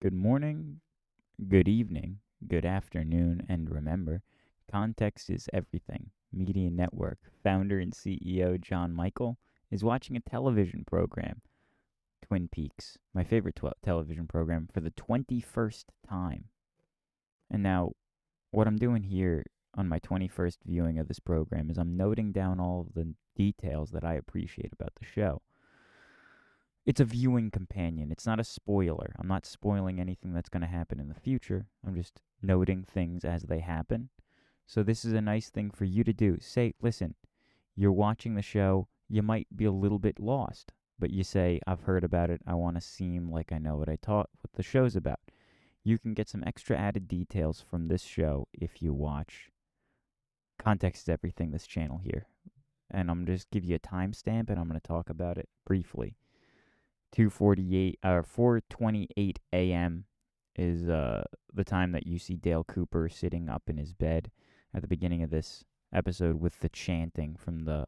Good morning, good evening, good afternoon, and remember, context is everything. Media Network founder and CEO John Michael is watching a television program, Twin Peaks, my favorite television program, for the 21st time. And now, what I'm doing here on my 21st viewing of this program is I'm noting down all of the details that I appreciate about the show. It's a viewing companion. It's not a spoiler. I'm not spoiling anything that's going to happen in the future. I'm just noting things as they happen. So this is a nice thing for you to do. Say, listen, you're watching the show, you might be a little bit lost, but you say, I've heard about it. I want to seem like I know what the show's about. You can get some extra added details from this show if you watch Context is Everything, this channel here. And I'm going to just give you a timestamp and I'm going to talk about it briefly. 4:28 a.m. is the time that you see Dale Cooper sitting up in his bed at the beginning of this episode with the chanting from the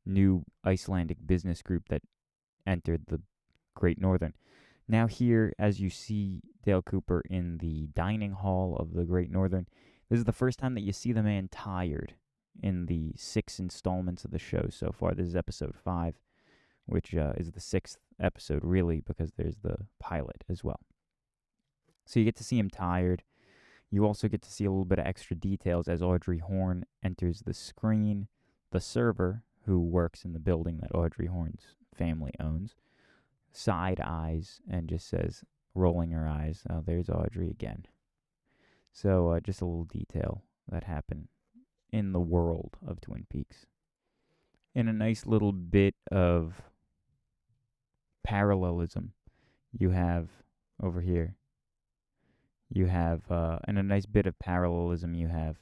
new Icelandic business group that entered the Great Northern. Now here, as you see Dale Cooper in the dining hall of the Great Northern, this is the first time that you see the man tired in the 6 installments of the show so far. This is episode 5, which is the 6th episode, really, because there's the pilot as well. So you get to see him tired. You also get to see a little bit of extra details as Audrey Horne enters the screen. The server, who works in the building that Audrey Horne's family owns, side eyes and just says, rolling her eyes, oh, there's Audrey again. So just a little detail that happened in the world of Twin Peaks. In a nice little bit of parallelism, you have over here, and a nice bit of parallelism, you have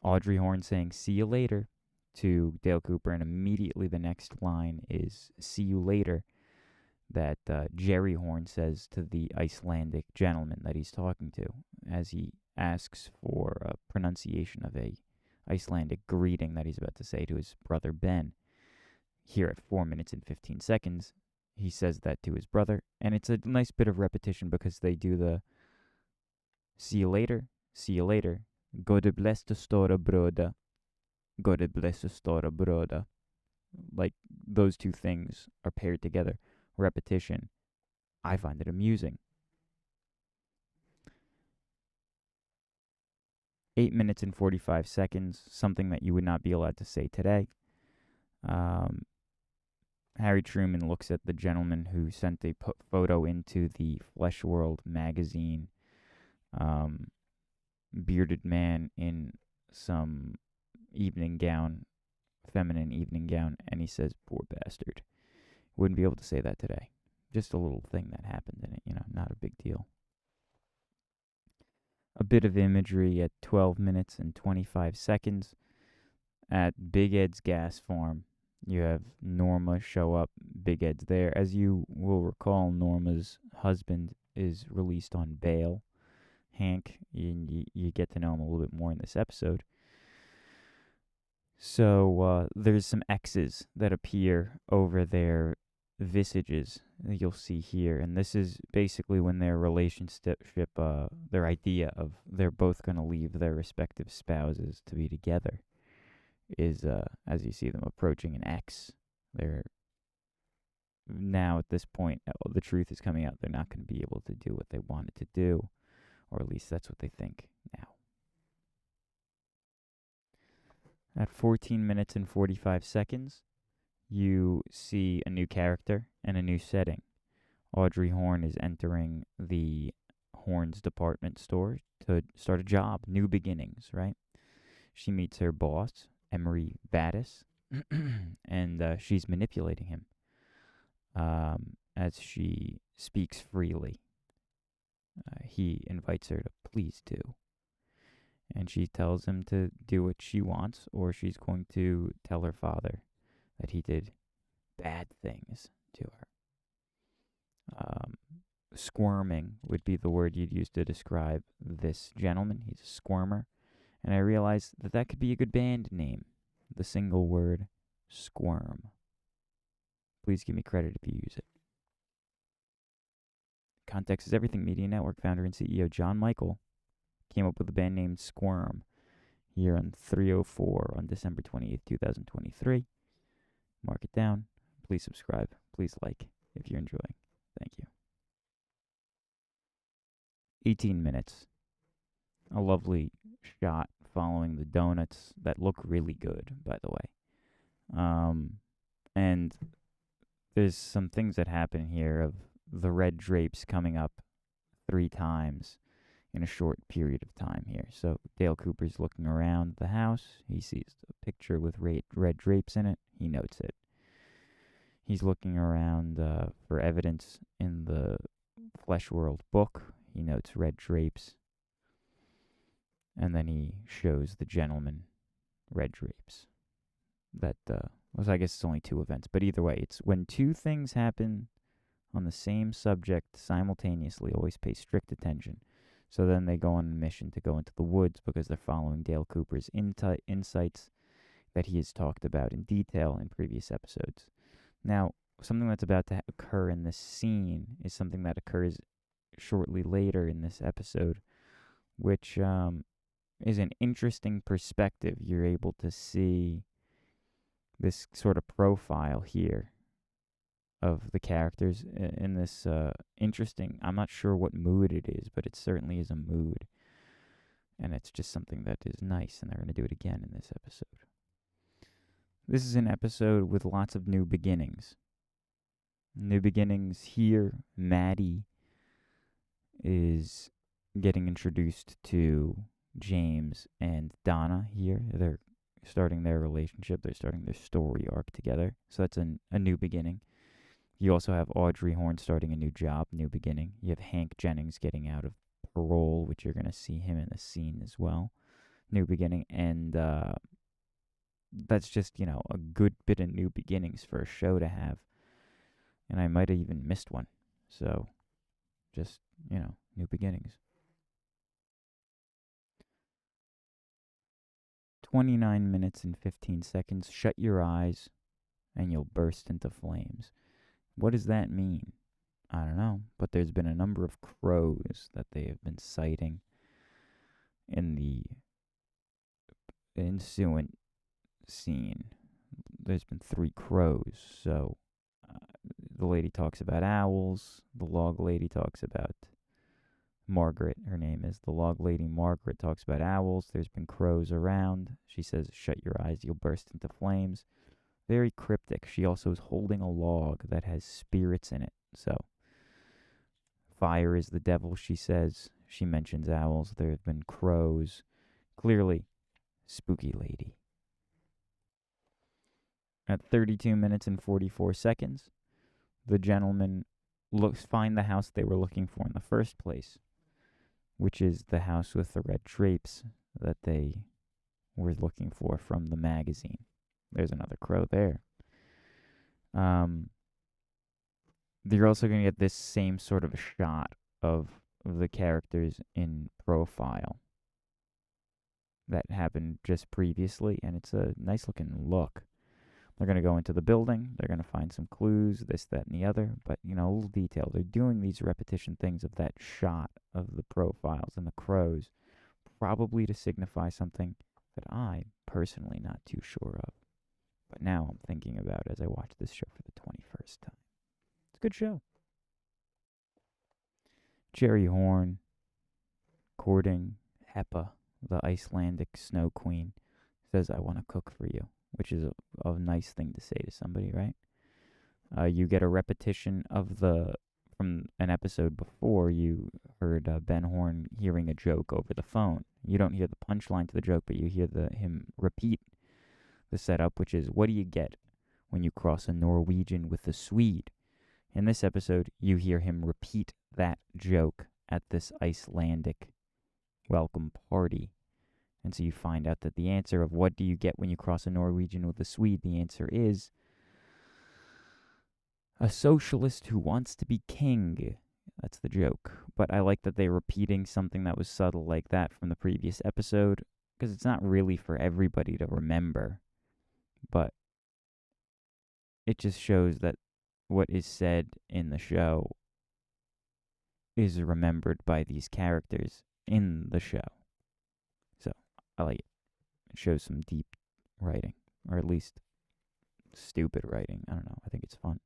Audrey Horne saying, see you later, to Dale Cooper, and immediately the next line is, see you later, that Jerry Horne says to the Icelandic gentleman that he's talking to, as he asks for a pronunciation of a Icelandic greeting that he's about to say to his brother Ben. Here at 4 minutes and 15 seconds, he says that to his brother, and it's a nice bit of repetition because they do the see you later, God bless the stora broda, God bless the stora broda. Like, those two things are paired together. Repetition. I find it amusing. 8 minutes and 45 seconds, something that you would not be allowed to say today. Harry Truman looks at the gentleman who sent a photo into the Flesh World magazine. Bearded man in some evening gown, feminine evening gown, and he says, poor bastard. Wouldn't be able to say that today. Just a little thing that happened in it, not a big deal. A bit of imagery at 12 minutes and 25 seconds. At Big Ed's gas farm, you have Norma show up. Big Ed's there. As you will recall, Norma's husband is released on bail. Hank, you get to know him a little bit more in this episode. So there's some X's that appear over their visages that you'll see here, and this is basically when their relationship, their idea of they're both going to leave their respective spouses to be together is, as you see them approaching an X. They're now at this point, the truth is coming out. They're not going to be able to do what they wanted to do, or at least that's what they think now. At 14 minutes and 45 seconds, you see a new character and a new setting. Audrey Horne is entering the Horne's department store to start a job, new beginnings, right? She meets her boss, Emery Battis, and she's manipulating him as she speaks freely. He invites her to please do. And she tells him to do what she wants, or she's going to tell her father that he did bad things to her. Squirming would be the word you'd use to describe this gentleman. He's a squirmer. And I realized that that could be a good band name. The single word, squirm. Please give me credit if you use it. Context is Everything Media Network founder and CEO John Michael came up with a band named Squirm here on 304 on December 28th, 2023. Mark it down. Please subscribe. Please like if you're enjoying. Thank you. 18 minutes. A lovely shot following the donuts that look really good, by the way. And there's some things that happen here of the red drapes coming up 3 times in a short period of time here. So Dale Cooper's looking around the house. He sees a picture with red drapes in it. He notes it. He's looking around for evidence in the Flesh World book. He notes red drapes. And then he shows the gentleman red drapes. That was, I guess it's only 2 events. But either way, it's when 2 things happen on the same subject simultaneously, always pay strict attention. So then they go on a mission to go into the woods because they're following Dale Cooper's insights that he has talked about in detail in previous episodes. Now, something that's about to occur in this scene is something that occurs shortly later in this episode, which is an interesting perspective. You're able to see this sort of profile here of the characters in this interesting, I'm not sure what mood it is, but it certainly is a mood. And it's just something that is nice, and they're going to do it again in this episode. This is an episode with lots of new beginnings. New beginnings here. Maddie is getting introduced to James and Donna here. They're starting their relationship. They're starting their story arc together. So that's a new beginning. You also have Audrey Horne starting a new job, new beginning. You have Hank Jennings getting out of parole, which you're going to see him in the scene as well. New beginning. And that's just, a good bit of new beginnings for a show to have. And I might have even missed one. So, just, new beginnings. 29 minutes and 15 seconds. Shut your eyes and you'll burst into flames. What does that mean? I don't know, but there's been a number of crows that they have been sighting in the ensuing scene. There's been 3 crows, so the lady talks about owls. The log lady talks about Margaret, her name is. The log lady Margaret talks about owls. There's been crows around. She says, shut your eyes, you'll burst into flames. Very cryptic. She also is holding a log that has spirits in it. So, fire is the devil, she says. She mentions owls. There have been crows. Clearly, spooky lady. At 32 minutes and 44 seconds, the gentleman find the house they were looking for in the first place, which is the house with the red drapes that they were looking for from the magazine. There's another crow there. You're also going to get this same sort of a shot of the characters in profile that happened just previously, and it's a nice looking look. They're going to go into the building. They're going to find some clues, this, that, and the other. But, a little detail. They're doing these repetition things of that shot of the profiles and the crows, probably to signify something that I'm personally not too sure of. But now I'm thinking about as I watch this show for the 21st time. It's a good show. Jerry Horn courting Hepa, the Icelandic snow queen, says, I want to cook for you, which is a nice thing to say to somebody, right? You get a repetition of from an episode before. You heard Ben Horn hearing a joke over the phone. You don't hear the punchline to the joke, but you hear him repeat the setup, which is, what do you get when you cross a Norwegian with a Swede? In this episode, you hear him repeat that joke at this Icelandic welcome party. And so you find out that the answer of what do you get when you cross a Norwegian with a Swede, the answer is a socialist who wants to be king. That's the joke. But I like that they're repeating something that was subtle like that from the previous episode, because it's not really for everybody to remember. But it just shows that what is said in the show is remembered by these characters in the show. So I like it. It shows some deep writing, or at least stupid writing. I don't know. I think it's fun.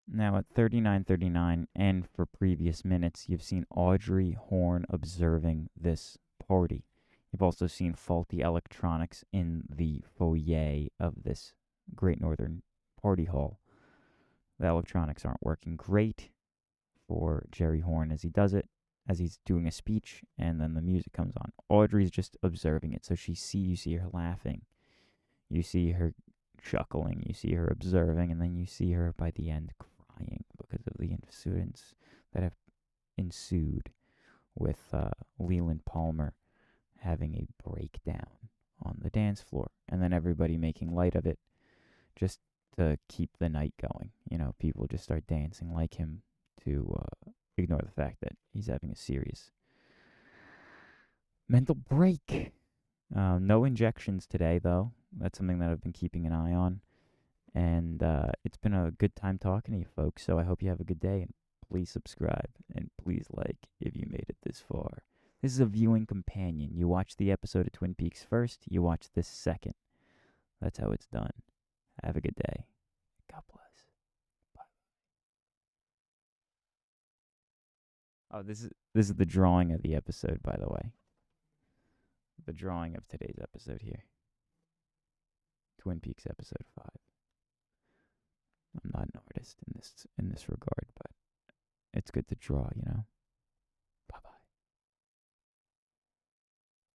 Now at 39:39, and for previous minutes, you've seen Audrey Horne observing this party. You've also seen faulty electronics in the foyer of this Great Northern Party Hall. The electronics aren't working great for Jerry Horne as he does it, as he's doing a speech, and then the music comes on. Audrey's just observing it, so you see her laughing, you see her chuckling, you see her observing, and then you see her by the end crying because of the incidents that have ensued with Leland Palmer having a breakdown on the dance floor, and then everybody making light of it just to keep the night going. You know, people just start dancing like him to ignore the fact that he's having a serious mental break. No injections today, though. That's something that I've been keeping an eye on. And it's been a good time talking to you folks, so I hope you have a good day. And please subscribe, and please like if you made it this far. This is a viewing companion. You watch the episode of Twin Peaks first, you watch this second. That's how it's done. Have a good day. God bless. Bye. Oh, this is the drawing of the episode, by the way. The drawing of today's episode here. Twin Peaks episode 5. I'm not an artist in this regard, but it's good to draw, you know.